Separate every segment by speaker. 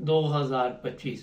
Speaker 1: 2025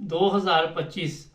Speaker 1: 2025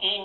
Speaker 2: 3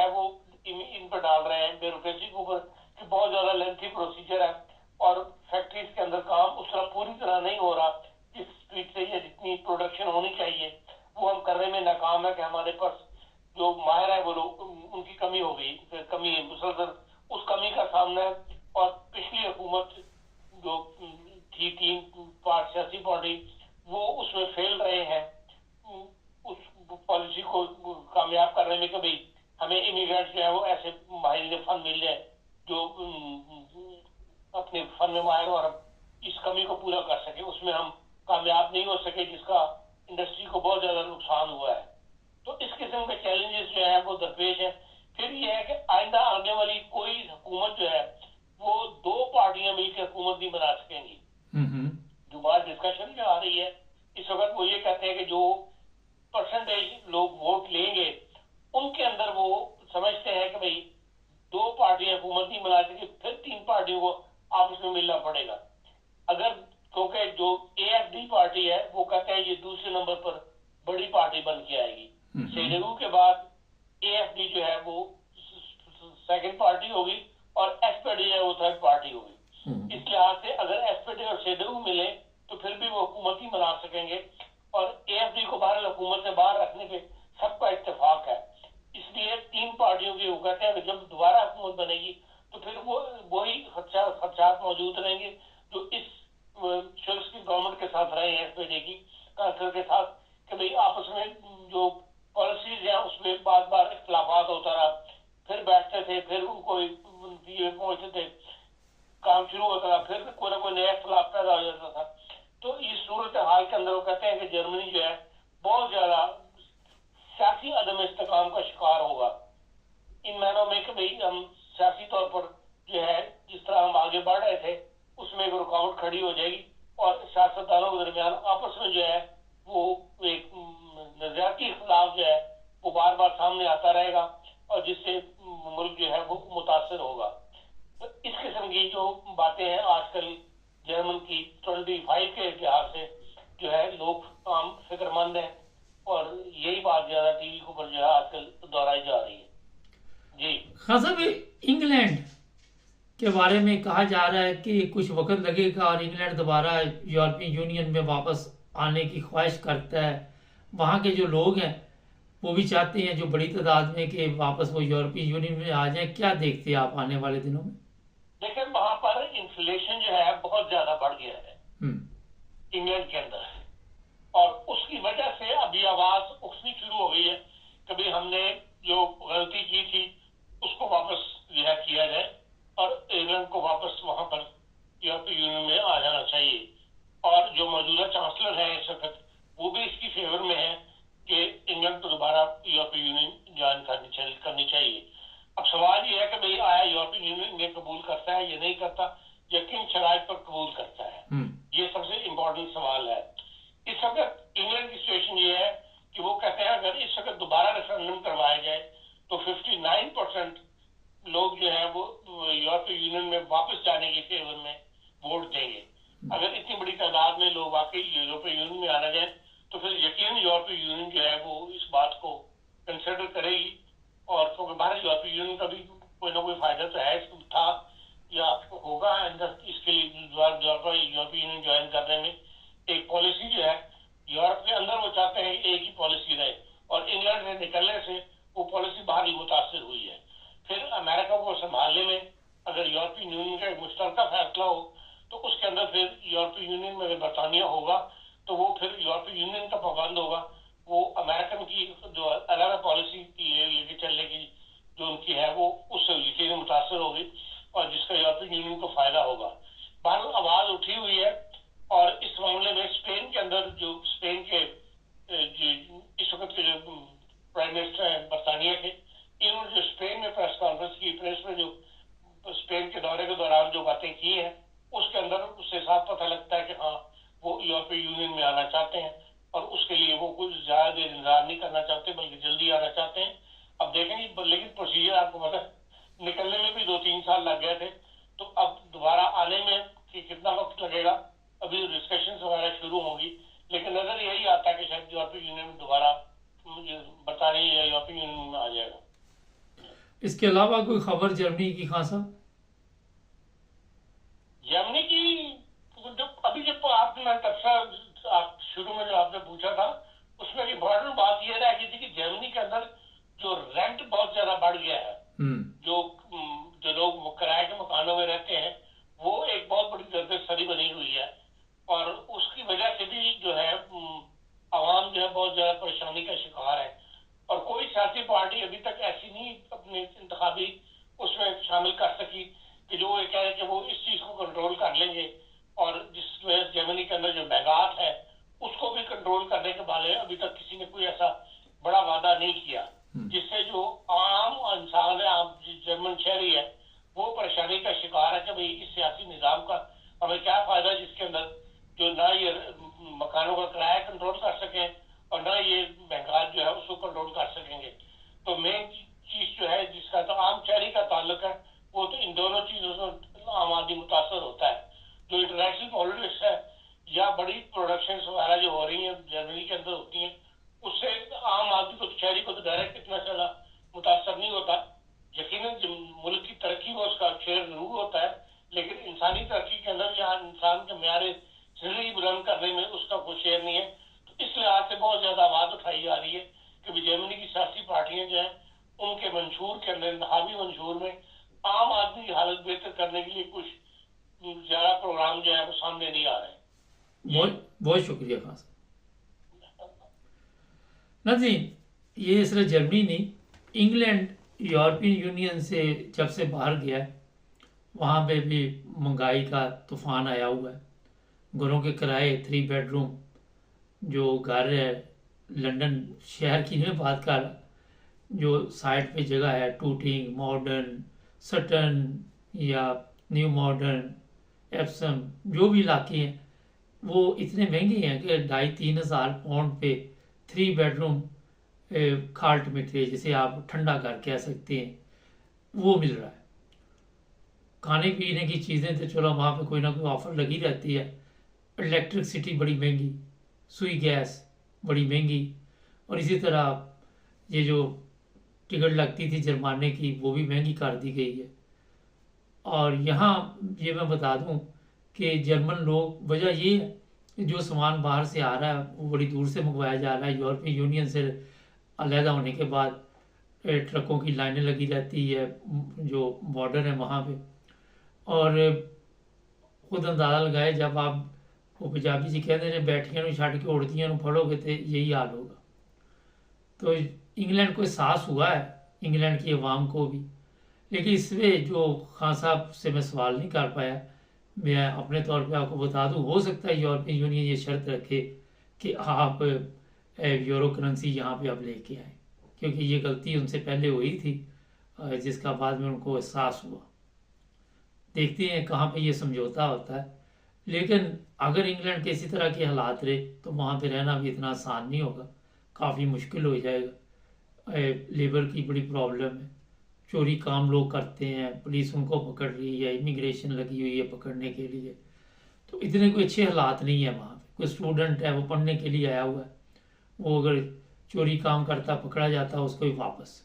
Speaker 2: ہے وہ ان پر ڈال رہے ہیں بیوروکریسی کے اوپر کہ بہت زیادہ لینتھی پروسیجر ہے اور فیکٹریز کے اندر کام اس طرح پوری طرح نہیں ہو رہا جس اسپیڈ سے یا جتنی پروڈکشن ہونی چاہیے وہ ہم کرنے میں ناکام ہے کہ ہمارے پاس جو ماہر ہے وہ لوگ ان کی کمی ہو گئی، کمی ہے مسلسل اس کمی کا سامنا ہے. اور پچھلی حکومت جو تھی 3 سیاسی پارٹی وہ اس میں فیل رہے ہیں اس پالیسی کو کامیاب کرنے میں کہ بھئی ہمیں امیگرینٹ جو ہے وہ ایسے ماہرین فن مل جائے جو اپنے فن میں ماہر اور اس کمی کو پورا کر سکے. اس میں ہم کامیاب نہیں ہو سکے جس کا انڈسٹری کو بہت زیادہ نقصان ہوا ہے. تو اس قسم کے چیلنجز جو ہیں وہ درپیش ہیں. پھر یہ ہے کہ آئندہ آنے والی کوئی حکومت جو ہے وہ 2 پارٹیاں مل کے حکومت نہیں بنا سکیں گی. جو بات ڈسکشن میں آ رہی ہے اس وقت وہ یہ کہتے ہیں کہ جو پرسنٹیج لوگ ووٹ لیں گے ان کے اندر وہ سمجھتے ہیں کہ بھئی 2 پارٹیاں حکومت نہیں بنا سکیں پھر 3 پارٹیوں کو آپس میں ملنا پڑے گا. اگر کیونکہ جو اے ایف ڈی پارٹی ہے وہ کہتے ہیں یہ دوسرے نمبر پر بڑی پارٹی بن کے آئے گی. سیڈو کے بعد اے ایف ڈی جو ہے وہ سیکنڈ پارٹی ہوگی اور ایس پی ڈی ہے وہ تھرڈ پارٹی ہوگی. اس لحاظ سے اگر ایس پی ڈی اور سیڈو ملے تو پھر بھی وہ حکومت ہی بنا سکیں گے اور اے ایف ڈی کو باہر حکومت سے باہر رکھنے پہ سب کا اتفاق ہے. اس لیے 3 پارٹیوں کی وہ کہتے ہیں کہ جب دوبارہ حکومت بنے گی تو پھر وہی خدشات موجود رہیں گے جو اس شخص کی گورنمنٹ کے ساتھ رہے ہیں ایس پی ڈی کی کانسل کے ساتھ کہ بھئی آپس میں جو پالیسیز ہیں اس میں بار بار اختلافات ہوتا رہا. پھر بیٹھتے تھے پھر ان کو پہنچتے تھے کام شروع ہوتا تھا پھر کوئی نہ کوئی نیا اختلاف پیدا ہو جاتا تھا. تو اس صورت حال کے اندر وہ کہتے ہیں کہ جرمنی جو ہے بہت زیادہ سیاسی عدم استحکام کا شکار ہوگا ان معنوں میں کہ بھئی ہم سیاسی طور پر جو ہے جس طرح ہم آگے بڑھ رہے تھے اس میں ایک رکاوٹ کھڑی ہو جائے گی اور سیاستدانوں کے درمیان آپس میں جو ہے وہ ایک نظریاتی اختلاف جو ہے وہ بار بار سامنے آتا رہے گا اور جس سے ملک جو ہے وہ متاثر ہوگا. تو اس قسم کی جو باتیں ہیں آج کل جرمن کی 25 کے لحاظ سے جو ہے لوگ عام فکر مند ہیں اور یہی بات زیادہ ٹی وی کے اوپر جو ہے آج کل دہرائی جا رہی ہے. جی
Speaker 1: خاص صاحب انگلینڈ کے بارے میں کہا جا رہا ہے کہ کچھ وقت لگے گا اور انگلینڈ دوبارہ یورپی یونین میں واپس آنے کی خواہش کرتا ہے. وہاں کے جو لوگ ہیں وہ بھی چاہتے ہیں جو بڑی تعداد میں کہ واپس وہ یورپی یونین میں آ جائیں. کیا دیکھتے ہیں آپ آنے والے دنوں میں؟
Speaker 2: لیکن وہاں پر انفلیشن جو ہے بہت زیادہ بڑھ گیا ہے انگلینڈ کے اندر اور اس کی وجہ سے ابھی آواز اٹھنی شروع ہو گئی ہے کہ بھئی ہم نے جو غلطی کی تھی اس کو واپس رہا کیا جائے اور انگلینڈ کو واپس وہاں پر یورپی یونین میں آ جانا چاہیے. اور جو موجودہ چانسلر ہیں اس وقت وہ بھی اس کی فیور میں ہے کہ انگلینڈ کو دوبارہ یورپی یونین جوائن کرنی چاہیے. اب سوال یہ ہے کہ بھئی آیا یورپی یونین میں قبول کرتا ہے یا نہیں کرتا یا کن شرائط پر قبول کرتا ہے. یہ سب سے امپورٹنٹ سوال ہے. اس وقت انگلینڈ کی سچویشن یہ ہے کہ وہ کہتے ہیں اگر اس وقت دوبارہ ریفرنڈم کروایا جائے تو 59% لوگ جو ہیں وہ یورپی یونین میں واپس جانے کی فیور میں ووٹ دیں گے. اگر اتنی بڑی تعداد میں لوگ واقعی یورپی یونین میں آنا جائیں تو پھر یقین یورپی یونین جو ہے وہ اس بات کو کنسیڈر کرے گی اور کیونکہ بھارت یورپی یونین کا بھی کوئی نہ کوئی فائدہ تو ہے تھا یا ہوگا اس کے لیے یورپی یونین جوائن کرنے میں. ایک پالیسی جو ہے یورپ کے اندر وہ چاہتے ہیں کہ ایک ہی پالیسی رہے اور انگلینڈ سے نکلنے سے وہ پالیسی باہر ہی متاثر ہوئی ہے. پھر امریکہ کو سنبھالنے میں اگر یورپی یونین کا ایک مشترکہ فیصلہ ہو تو اس کے اندر پھر یورپی یونین میں اگر برطانیہ ہوگا تو وہ پھر یورپی یونین کا پابند ہوگا. وہ امریکن کی جو الگ پالیسی لے کے چلنے کی جو ان کی ہے وہ اس سے یقیناً متاثر ہوگی اور جس کا یورپی یونین کو فائدہ ہوگا. بہرحال آواز اٹھی ہوئی ہے اور اس معاملے میں اسپین کے اندر جو اسپین کے اس وقت کے جو پرائم منسٹر ہیں برطانیہ کے انہوں نے جو اسپین میں پریس کانفرنس کی پریس میں جو اسپین کے دورے کے دوران جو باتیں کی ہیں اس کے اندر اس سے صاف پتہ لگتا ہے کہ ہاں وہ یورپی یونین میں آنا چاہتے ہیں اور اس کے لیے وہ کچھ زیادہ دیر انتظار نہیں کرنا چاہتے بلکہ جلدی آنا چاہتے ہیں. اب دیکھیں گے لیکن پروسیجر آپ کو پتہ نکلنے میں بھی 2-3 سال لگ گئے تھے تو اب دوبارہ آنے میں کتنا وقت لگے گا ابھی ڈسکشنز وغیرہ شروع ہوں گی لیکن نظر یہی آتا ہے کہ شاید یورپی یونین میں دوبارہ برطانیہ یا یورپی یونین میں آ جائے گا.
Speaker 1: اس کے علاوہ کوئی خبر جرمنی کی خان صاحب؟
Speaker 2: جرمنی کی ابھی جب آپ نے شروع میں جو آپ نے پوچھا تھا اس میں امپورٹنٹ بات یہ رہ گئی تھی کہ جرمنی کے اندر جو رینٹ بہت زیادہ بڑھ گیا ہے، جو لوگ کرائے کے مکانوں میں رہتے ہیں وہ ایک بہت بڑی گردِ سری بنی ہوئی ہے، اور اس کی وجہ سے بھی جو ہے عوام جو ہے بہت زیادہ پریشانی کا شکار ہے، اور کوئی سیاسی پارٹی ابھی تک ایسی نہیں اپنے انتخابی اس میں شامل کر سکی کہ جو یہ کہہ رہے کہ وہ اس چیز کو کنٹرول کر لیں گے، اور جس وجہ سے جرمنی کے اندر جو مہنگاہٹ ہے اس کو بھی کنٹرول کرنے کے بارے ابھی تک کسی نے کوئی ایسا بڑا وعدہ نہیں کیا، جس سے جو عام انسان ہے، عام جرمن شہری ہے، وہ پریشانی کا شکار ہے کہ بھئی اس سیاسی نظام کا ہمیں کیا فائدہ جس کے اندر جو نہ یہ مکانوں کا کرایہ کنٹرول کر سکیں اور نہ یہ مہنگائی جو ہے اس کو کنٹرول کر سکیں گے۔ تو مین چیز جو ہے جس کا تو عام شہری کا تعلق ہے وہ تو ان دونوں چیزوں سے عام آدمی متاثر ہوتا ہے۔ جو انٹرنیشنل پالیٹکس ہے یا بڑی پروڈکشنز وغیرہ جو ہو رہی ہیں جرمنی کے اندر ہوتی ہیں، اس سے عام آدمی کو شہری کو تو ڈائریکٹ اتنا زیادہ متاثر نہیں ہوتا۔ یقیناً ملک کی ترقی میں اس کا شیئر ضرور ہوتا ہے، لیکن انسانی ترقی کے اندر یا انسان کے معیار زندگی بلند کرنے میں اس کا کوئی شیئر نہیں ہے۔ تو اس لحاظ سے بہت زیادہ آواز اٹھائی جا رہی ہے کہ جرمنی کی سیاسی پارٹیاں جو ہیں ان کے منشور کے اندر، انتخابی منشور میں عام آدمی کی حالت بہتر کرنے کے لیے کچھ زیادہ پروگرام جو ہے وہ سامنے نہیں آ رہے ہیں۔
Speaker 1: بہت شکریہ خان صاحب۔ ناظرین، یہ صرف جرمنی نہیں، انگلینڈ یورپین یونین سے جب سے باہر گیا ہے وہاں پہ بھی مہنگائی کا طوفان آیا ہوا ہے۔ گھروں کے کرائے 3 بیڈ روم جو گھر ہے، لنڈن شہر کی نہیں بات کر رہا، جو سائٹ پہ جگہ ہے، ٹوٹنگ، ماڈرن، سٹن یا نیو ماڈرن، ایپسم، جو بھی علاقے ہیں وہ اتنے مہنگے ہیں کہ 2,500-3 ہزار پاؤنڈ پہ 3 بیڈ روم کھالٹ میں تھے، جسے آپ ٹھنڈا گھر کہہ سکتے ہیں، وہ مل رہا ہے۔ کھانے پینے کی چیزیں تو چلو وہاں پہ کوئی نہ کوئی آفر لگی رہتی ہے، الیکٹرکسٹی بڑی مہنگی، سوئی گیس بڑی مہنگی، اور اسی طرح یہ جو ٹکٹ لگتی تھی جرمانے کی وہ بھی مہنگی کر دی گئی ہے۔ اور یہاں یہ میں بتا دوں کہ جرمن لوگ، وجہ یہ ہے کہ جو سامان باہر سے آ رہا ہے وہ بڑی دور سے منگوایا جا رہا ہے، یورپین یونین سے علیحدہ ہونے کے بعد ٹرکوں کی لائنیں لگی رہتی ہے جو بارڈر ہے وہاں پہ، اور خود اندازہ لگائے جب آپ وہ پنجابی جی کہتے ہیں بیٹھیاں نو چھڈ کے اڑدیاں نو پڑھو گے تو یہی حال ہوگا۔ تو انگلینڈ کو احساس ہوا ہے، انگلینڈ کی عوام کو بھی، لیکن اس میں جو خان صاحب سے میں سوال نہیں کر پایا، میں اپنے طور پہ آپ کو بتا دوں، ہو سکتا ہے یورپین یونین یہ شرط رکھے کہ آپ یورو کرنسی یہاں پہ اب لے کے آئیں، کیونکہ یہ غلطی ان سے پہلے ہوئی تھی جس کا بعد میں ان کو احساس ہوا۔ دیکھتے ہیں کہاں پہ یہ سمجھوتا ہوتا ہے، لیکن اگر انگلینڈ کے اسی طرح کے حالات رہے تو وہاں پہ رہنا بھی اتنا آسان نہیں ہوگا، کافی مشکل ہو جائے گا۔ لیبر کی بڑی پرابلم ہے، چوری کام لوگ کرتے ہیں، پولیس ان کو پکڑ رہی ہے، امیگریشن لگی ہوئی ہے پکڑنے کے لیے، تو اتنے کوئی اچھے حالات نہیں ہیں وہاں پہ۔ کوئی اسٹوڈنٹ ہے وہ پڑھنے کے لیے آیا ہوا ہے، وہ اگر چوری کام کرتا پکڑا جاتا اس کو ہی واپس،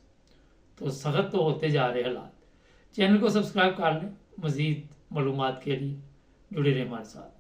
Speaker 1: تو سخت تو ہوتے جا رہے حالات۔ چینل کو سبسکرائب کر لیں، مزید معلومات کے لیے جڑے رہیں ہمارے ساتھ۔